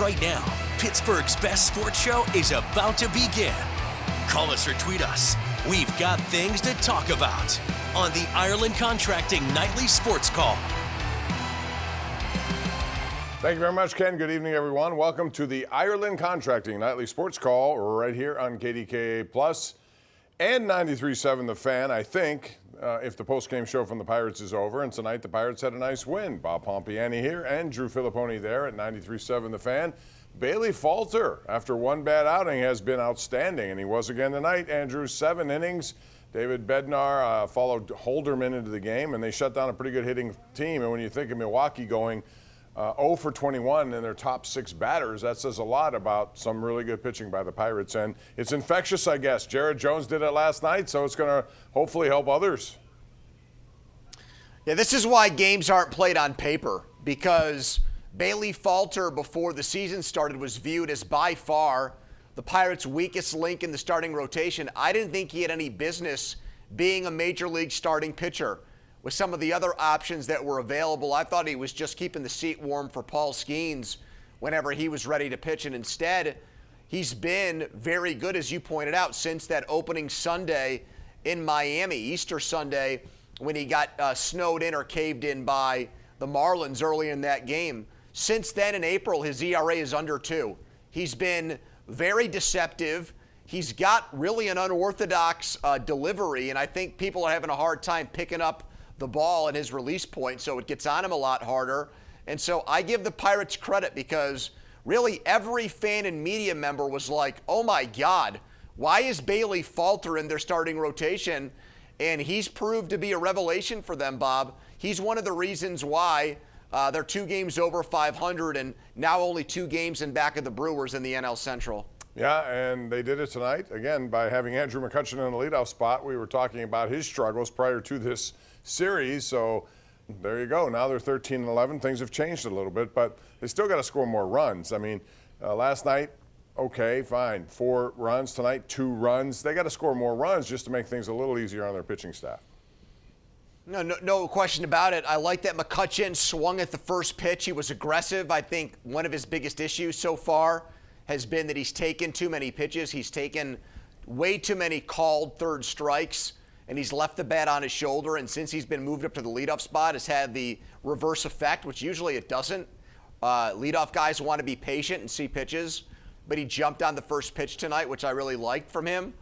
Right now, Pittsburgh's best sports show is about to begin. Call us or tweet us. We've got things to talk about on the Ireland Contracting Nightly Sports Call. Thank you very much, Ken. Good evening, everyone. Welcome to the Ireland Contracting Nightly Sports Call right here on KDKA Plus and 93.7 The Fan. I think if the post-game show from the Pirates is over, and tonight the Pirates had a nice win. Bob Pompeani here and Drew Fillipponi there at 93.7 The Fan. Bailey Falter, after one bad outing, has been outstanding, and he was again tonight. Andrew, 7 innings. David Bednar followed Holderman into the game, and they shut down a pretty good hitting team. And when you think of Milwaukee going 0 for 21 in their top 6 batters, that says a lot about some really good pitching by the Pirates. And it's infectious, I guess. Jared Jones did it last night, so it's going to hopefully help others. Yeah, this is why games aren't played on paper, because Bailey Falter, before the season started, was viewed as by far the Pirates' weakest link in the starting rotation. I didn't think he had any business being a major league starting pitcher. With some of the other options that were available, I thought he was just keeping the seat warm for Paul Skeens whenever he was ready to pitch. And instead, he's been very good, as you pointed out, since that opening Sunday in Miami, Easter Sunday, when he got snowed in or caved in by the Marlins early in that game. Since then, in April, his ERA is under 2. He's been very deceptive. He's got really an unorthodox delivery, and I think people are having a hard time picking up the ball at his release point, so it gets on him a lot harder. And so I give the Pirates credit, because really every fan and media member was like, oh my God, why is Bailey Falter in their starting rotation? And he's proved to be a revelation for them, Bob. He's one of the reasons why they're 2 games over 500 and now only 2 games in back of the Brewers in the NL Central. Yeah, and they did it tonight, again, by having Andrew McCutchen in the leadoff spot. We were talking about his struggles prior to this series, so there you go. Now they're 13-11. Things have changed a little bit, but they still got to score more runs. I mean, last night, okay, fine. 4 runs. Tonight, 2 runs. They got to score more runs just to make things a little easier on their pitching staff. No question about it. I like that McCutchen swung at the first pitch. He was aggressive. I think one of his biggest issues so far has been that he's taken too many pitches. He's taken way too many called third strikes, and he's left the bat on his shoulder. And since he's been moved up to the leadoff spot, it's had the reverse effect, which usually it doesn't. Leadoff guys want to be patient and see pitches, but he jumped on the first pitch tonight, which I really liked from him.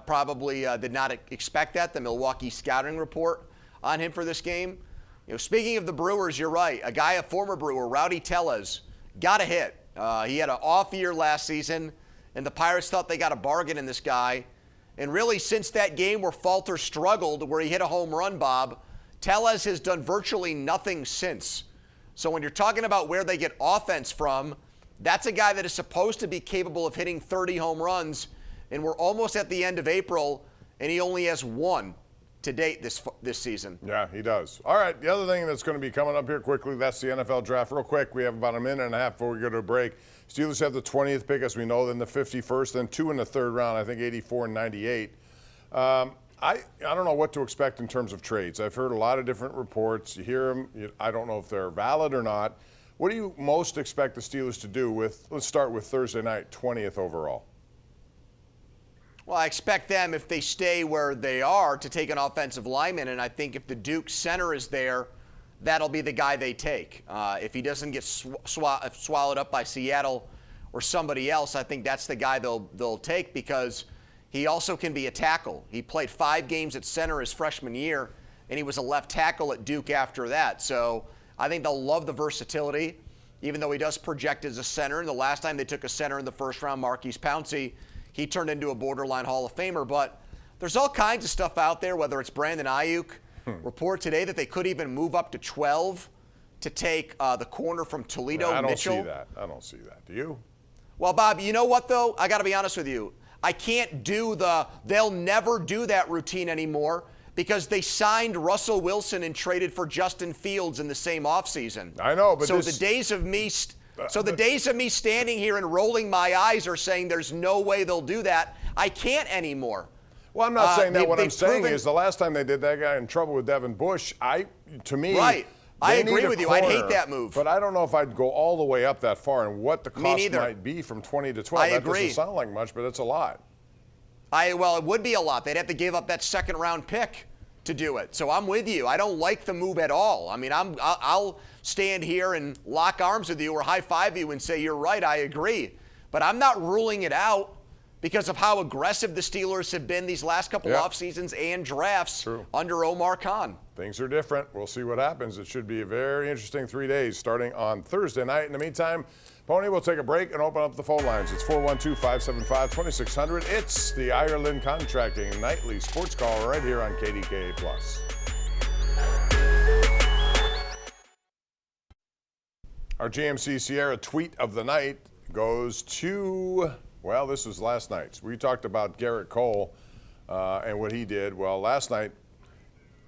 Probably did not expect that, the Milwaukee scouting report on him for this game. You know, speaking of the Brewers, you're right. A former Brewer, Rowdy Tellez, got a hit. He had an off year last season, and the Pirates thought they got a bargain in this guy. And really, since that game where Falter struggled, where he hit a home run, Bob, Tellez has done virtually nothing since. So when you're talking about where they get offense from, that's a guy that is supposed to be capable of hitting 30 home runs, and we're almost at the end of April, and he only has 1 to date this season. Yeah, he does. All right, the other thing that's going to be coming up here quickly, that's the NFL draft. Real quick, we have about a minute and a half before we go to a break. Steelers have the 20th pick, as we know, then the 51st, then 2 in the 3rd round, I think 84 and 98. I don't know what to expect in terms of trades. I've heard a lot of different reports. You hear them. I don't know if they're valid or not. What do you most expect the Steelers to do with, let's start with Thursday night, 20th overall? Well, I expect them, if they stay where they are, to take an offensive lineman, and I think if the Duke center is there, that'll be the guy they take. If he doesn't get swallowed up by Seattle or somebody else, I think that's the guy they'll take, because he also can be a tackle. He played 5 games at center his freshman year, and he was a left tackle at Duke after that. So I think they'll love the versatility, even though he does project as a center. And the last time they took a center in the 1st round, Marquise Pouncey, he turned into a borderline Hall of Famer. But there's all kinds of stuff out there, whether it's Brandon Ayuk. Report today that they could even move up to 12 to take the corner from Toledo, Mitchell. I don't see that. I don't see that. Do you? Well, Bob, you know what, though? I got to be honest with you. I can't do they'll never do that routine anymore, because they signed Russell Wilson and traded for Justin Fields in the same offseason. I know, but so the days of me standing here and rolling my eyes are saying there's no way they'll do that. I can't anymore. Well, I'm not saying that. What I'm saying is the last time they did that, guy in trouble with Devin Bush, to me, right. I agree with you. I'd hate that move. But I don't know if I'd go all the way up that far and what the cost might be from 20 to 12. That doesn't sound like much, but it's a lot. Well, it would be a lot. They'd have to give up that second-round pick to do it. So I'm with you. I don't like the move at all. I mean, I'll stand here and lock arms with you or high-five you and say, you're right, I agree. But I'm not ruling it out because of how aggressive the Steelers have been these last couple off seasons and drafts under Omar Khan. Things are different. We'll see what happens. It should be a very interesting 3 days starting on Thursday night. In the meantime, Pony, we'll take a break and open up the phone lines. It's 412-575-2600. It's the Ireland Contracting Nightly Sports Call right here on KDKA+. Our GMC Sierra tweet of the night goes to, well, this was last night's. We talked about Garrett Cole and what he did. Well, last night,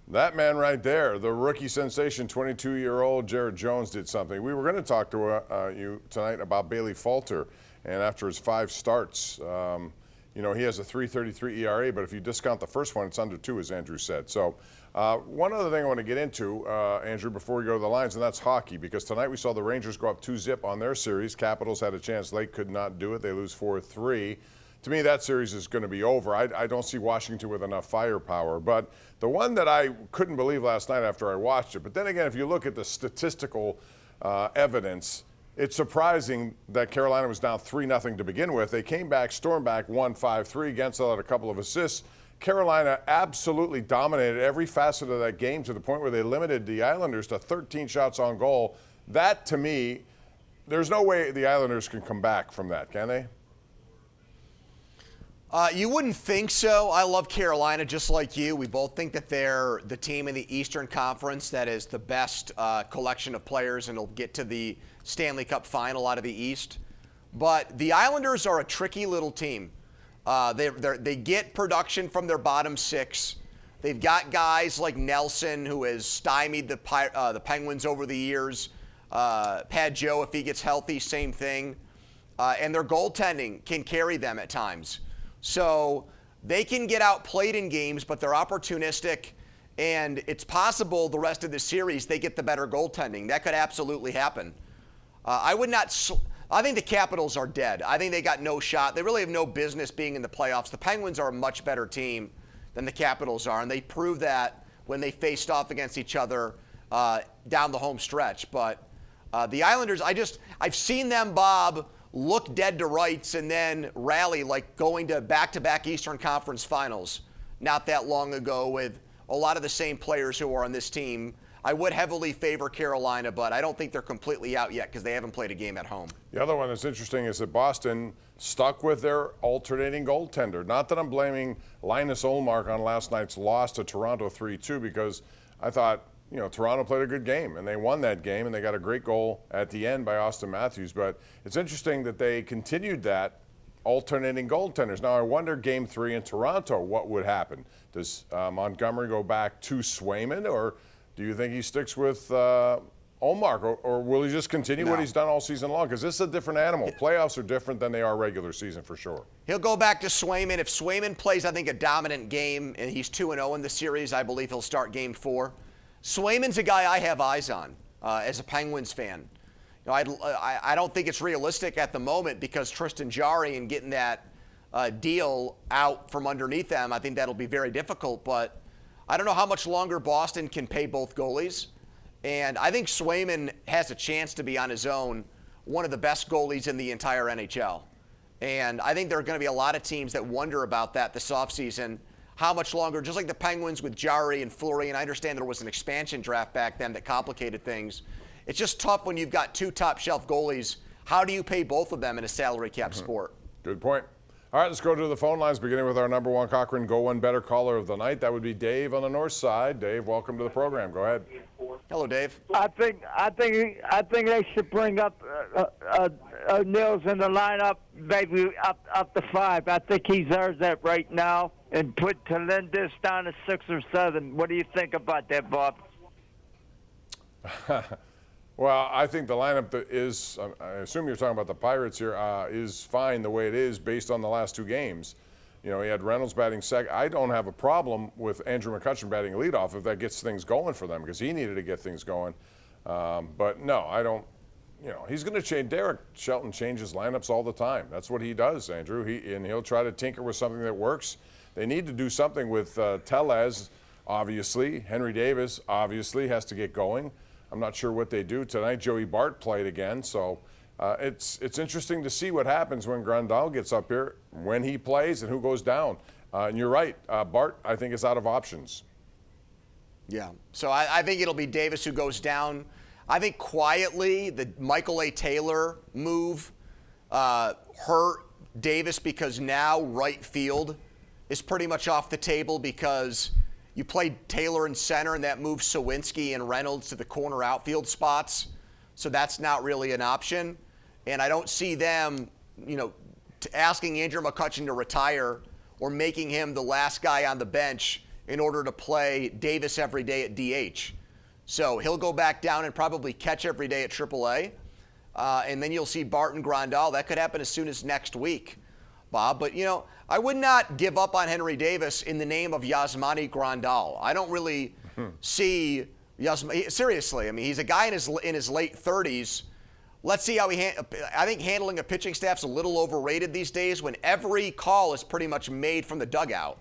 that man right there, the rookie sensation, 22-year-old Jared Jones, did something. We were going to talk to you tonight about Bailey Falter, and after his 5 starts, he has a 3.33 ERA, but if you discount the first one, it's under 2, as Andrew said. So one other thing I want to get into, Andrew, before we go to the lines, and that's hockey, because tonight we saw the Rangers go up 2-0 on their series. Capitals had a chance late, could not do it. They lose 4-3. To me, that series is going to be over. I don't see Washington with enough firepower. But the one that I couldn't believe last night after I watched it, but then again, if you look at the statistical evidence, it's surprising that Carolina was down 3-0 to begin with. They came back, stormed back, won 5-3. Gensel had a couple of assists. Carolina absolutely dominated every facet of that game to the point where they limited the Islanders to 13 shots on goal. That, to me, there's no way the Islanders can come back from that, can they? You wouldn't think so. I love Carolina just like you. We both think that they're the team in the Eastern Conference that is the best collection of players and will get to the Stanley Cup final out of the East. But the Islanders are a tricky little team. They get production from their bottom 6. They've got guys like Nelson, who has stymied the Penguins over the years. Pad Joe, if he gets healthy, same thing. And their goaltending can carry them at times. So they can get outplayed in games, but they're opportunistic, and it's possible the rest of the series they get the better goaltending. That could absolutely happen. I think the Capitals are dead. I think they got no shot. They really have no business being in the playoffs. The Penguins are a much better team than the Capitals are, and they proved that when they faced off against each other down the home stretch. But the Islanders, I've seen them, Bob, look dead to rights and then rally, like going to back-to-back Eastern Conference finals not that long ago with a lot of the same players who are on this team. I would heavily favor Carolina, but I don't think they're completely out yet because they haven't played a game at home. The other one that's interesting is that Boston stuck with their alternating goaltender. Not that I'm blaming Linus Ullmark on last night's loss to Toronto 3-2, because I thought, Toronto played a good game, and they won that game, and they got a great goal at the end by Austin Matthews. But it's interesting that they continued that alternating goaltenders. Now, I wonder, Game 3 in Toronto, what would happen? Does Montgomery go back to Swayman, or do you think he sticks with Ullmark, or will he just continue what he's done all season long? Because this is a different animal. Playoffs are different than they are regular season, for sure. He'll go back to Swayman. If Swayman plays, I think, a dominant game, and he's 2-0 in the series, I believe he'll start Game 4. Swayman's a guy I have eyes on as a Penguins fan. I don't think it's realistic at the moment because Tristan Jarry and getting that deal out from underneath them, I think that'll be very difficult. But I don't know how much longer Boston can pay both goalies. And I think Swayman has a chance to be on his own one of the best goalies in the entire NHL. And I think there are going to be a lot of teams that wonder about that this offseason. How much longer, just like the Penguins with Jarry and Fleury, and I understand there was an expansion draft back then that complicated things. It's just tough when you've got 2 top-shelf goalies. How do you pay both of them in a salary cap sport? Good point. All right, let's go to the phone lines, beginning with our number 1 Cochrane Go One Better caller of the night. That would be Dave on the north side. Dave, welcome to the program. Go ahead. Hello, Dave. I think they should bring up Nils in the lineup, maybe up to 5. I think he deserves that right now, and put Telendis down to 6 or 7. What do you think about that, Bob? Well, I think the lineup that is, I assume you're talking about the Pirates here, is fine the way it is based on the last 2 games. He had Reynolds batting second. I don't have a problem with Andrew McCutchen batting leadoff if that gets things going for them, because he needed to get things going. But no, I don't. He's going to change. Derek Shelton changes lineups all the time. That's what he does, Andrew. He'll try to tinker with something that works. They need to do something with Tellez, obviously. Henry Davis, obviously, has to get going. I'm not sure what they do tonight. Joey Bart played again, so it's interesting to see what happens when Grandal gets up here, when he plays, and who goes down. And you're right, Bart, I think, is out of options. Yeah, so I think it'll be Davis who goes down. I think quietly the Michael A. Taylor move hurt Davis because now right field is pretty much off the table because you played Taylor in center and that moved Sawinski and Reynolds to the corner outfield spots. So that's not really an option. And I don't see them, asking Andrew McCutchen to retire or making him the last guy on the bench in order to play Davis every day at DH. So he'll go back down and probably catch every day at AAA. And then you'll see Barton Grandal. That could happen as soon as next week, Bob. But, I would not give up on Henry Davis in the name of Yasmani Grandal. I don't really see Yasmani. Seriously, I mean, he's a guy in his late 30s. Let's see how I think handling a pitching staff's a little overrated these days when every call is pretty much made from the dugout.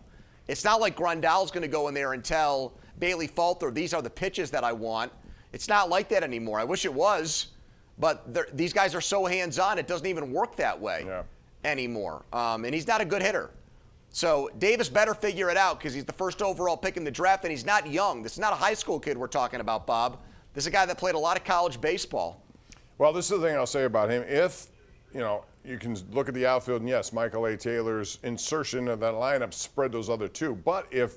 It's not like Grandal's going to go in there and tell Bailey Falter, these are the pitches that I want. It's not like that anymore. I wish it was, but these guys are so hands-on, it doesn't even work that way anymore. And he's not a good hitter. So Davis better figure it out because he's the first overall pick in the draft, and he's not young. This is not a high school kid we're talking about, Bob. This is a guy that played a lot of college baseball. Well, this is the thing I'll say about him. If, you can look at the outfield, and yes, Michael A. Taylor's insertion of that lineup spread those other two. But if,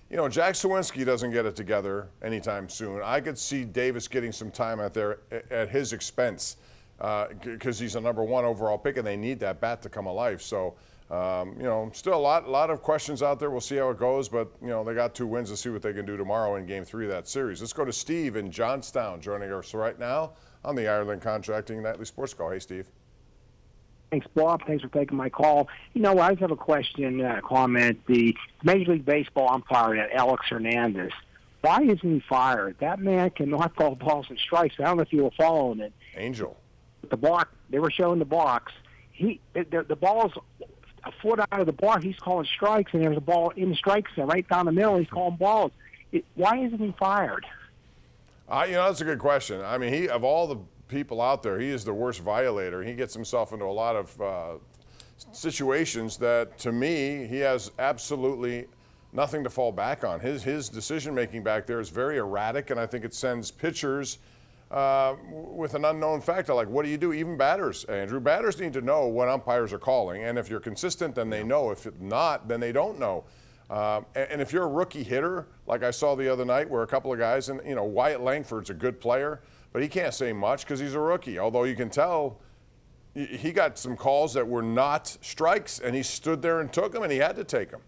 Jack Sawinski doesn't get it together anytime soon, I could see Davis getting some time out there at his expense because he's a number 1 overall pick, and they need that bat to come alive. So, still a lot of questions out there. We'll see how it goes, but, they got 2 wins to see what they can do tomorrow in Game 3 of that series. Let's go to Steve in Johnstown joining us right now on the Ireland Contracting Nightly Sports Call. Hey, Steve. Thanks, Bob. Thanks for taking my call. I just have a question, comment. The Major League Baseball umpire, Alex Hernandez, why isn't he fired? That man cannot call balls and strikes. I don't know if you were following it. Angel. The block, they were showing the box. The ball's a foot out of the block. He's calling strikes, and there's a ball in the strike zone right down the middle. He's calling balls. Why isn't he fired? That's a good question. I mean, of all the people out there, he is the worst violator. He gets himself into a lot of situations that, to me, he has absolutely nothing to fall back on. His decision-making back there is very erratic, and I think it sends pitchers with an unknown factor. Like, what do you do? Even batters, Andrew. Batters need to know what umpires are calling, and if you're consistent, then they know. If not, then they don't know. And if you're a rookie hitter, like I saw the other night where a couple of guys, and Wyatt Langford's a good player, but he can't say much because he's a rookie. Although you can tell he got some calls that were not strikes, and he stood there and took them, and he had to take them.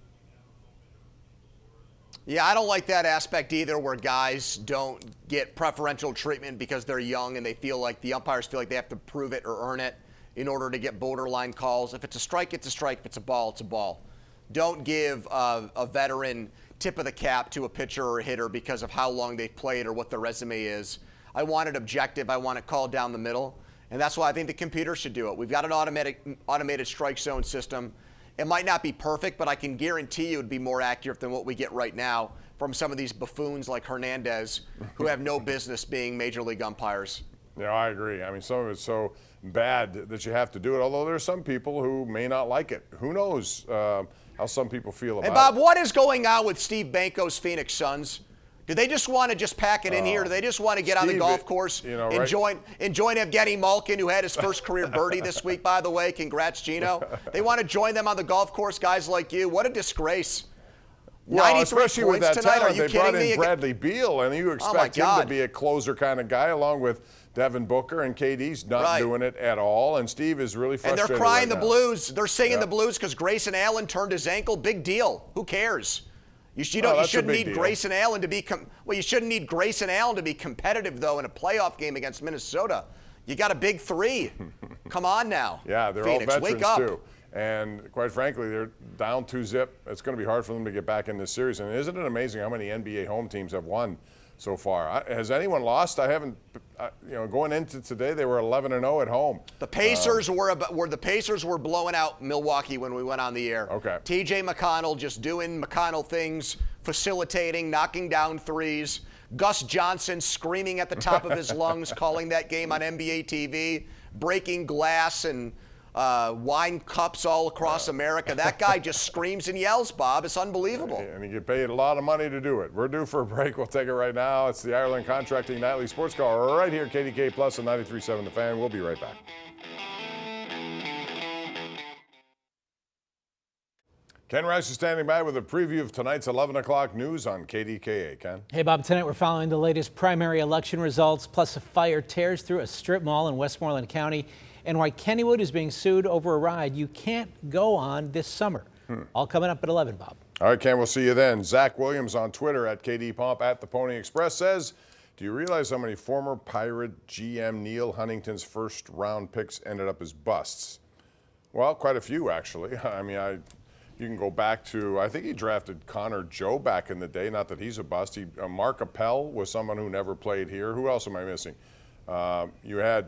Yeah, I don't like that aspect either where guys don't get preferential treatment because they're young and they feel like the umpires feel like they have to prove it or earn it in order to get borderline calls. If it's a strike, it's a strike. If it's a ball, it's a ball. Don't give a veteran tip of the cap to a pitcher or a hitter because of how long they've played or what their resume is. I want it objective. I want it called down the middle. And that's why I think the computer should do it. We've got an automated strike zone system. It might not be perfect, but I can guarantee you it would be more accurate than what we get right now from some of these buffoons like Hernandez who have no business being major league umpires. Yeah, I agree. I mean, some of it's so bad that you have to do it, although there are some people who may not like it. Who knows how some people feel about it. Hey, Bob, what is going on with Steve Banko's Phoenix Suns? Do they just want to just pack it in here? Do they just want to get on the golf course and join Evgeny Malkin, who had his first career birdie this week, by the way? Congrats, Gino. They want to join them on the golf course, guys like you. What a disgrace. Well, especially with that tonight. talent, they brought in Bradley Beal, and you expect him to be a closer kind of guy, along with Devin Booker, and KD's not doing it at all, and Steve is really frustrated. And they're crying the blues. They're singing the blues because Grayson Allen turned his ankle. Big deal. Who cares? You shouldn't need Grayson Allen to be you shouldn't need Grayson Allen to be competitive though in a playoff game against Minnesota. You got a big 3. Come on now. Yeah, they're Phoenix, all veterans wake up. too. And quite frankly, they're down 2-0. It's going to be hard for them to get back in this series. And isn't it amazing how many NBA home teams have won so far. Has anyone lost? I haven't. Going into today, they were 11-0 at home. The Pacers were blowing out Milwaukee when we went on the air. Okay. T.J. McConnell just doing McConnell things, facilitating, knocking down threes. Gus Johnson screaming at the top of his lungs, calling that game on NBA TV, breaking glass and wine cups all across America. That guy just screams and yells, Bob. It's unbelievable. And you get paid a lot of money to do it. We're due for a break. We'll take it right now. It's the Ireland Contracting Nightly Sports Call right here, KDKA Plus and 93.7 The Fan. We'll be right back. Ken Rice is standing by with a preview of tonight's 11 o'clock news on KDKA. Ken? Hey, Bob. Tonight we're following the latest primary election results, plus a fire tears through a strip mall in Westmoreland County, and why Kennywood is being sued over a ride you can't go on this summer. All coming up at 11, Bob. All right, Ken, we'll see you then. Zach Williams on Twitter at KDPomp at the Pony Express says, do you realize how many former Pirate GM Neil Huntington's first-round picks ended up as busts? Well, quite a few, actually. I mean, you can go back to, I think he drafted Connor Joe back in the day. Not that he's a bust. Mark Appel was someone who never played here. Who else am I missing? You had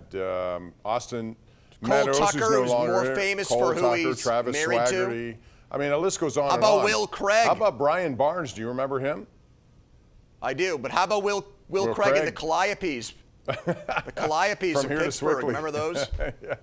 Austin Cole Meadows, Tucker, who's no who's longer more here. famous Cole for who Tucker, he's Travis married Swaggerty. to. I mean, the list goes on How and about on. Will Craig? How about Brian Barnes? Do you remember him? I do, but how about Will Craig and the Calliopes? The Calliopes From of here to Pittsburgh. Swickley. Remember those?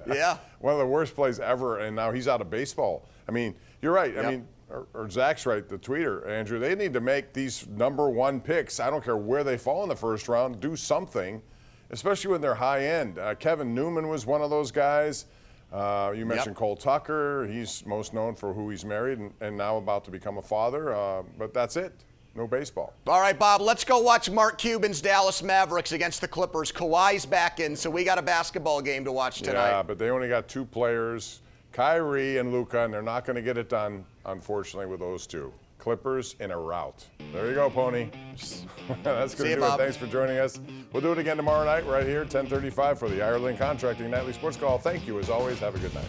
Yeah. One of the worst plays ever, and now he's out of baseball. I mean, you're right. Yep. I mean, or Zach's right, the tweeter, Andrew. They need to make these #1 picks. I don't care where they fall in the first round. Do something, especially when they're high end. Kevin Newman was one of those guys. You mentioned Cole Tucker. He's most known for who he's married and now about to become a father. But that's it. No baseball. All right, Bob, let's go watch Mark Cuban's Dallas Mavericks against the Clippers. Kawhi's back in, so we got a basketball game to watch tonight. Yeah, but they only got 2 players, Kyrie and Luka, and they're not going to get it done, unfortunately, with those 2. Clippers in a rout. There you go, Pony. That's going to do it. Bob. Thanks for joining us. We'll do it again tomorrow night right here, 10:35 for the Ireland Contracting Nightly Sports Call. Thank you, as always. Have a good night.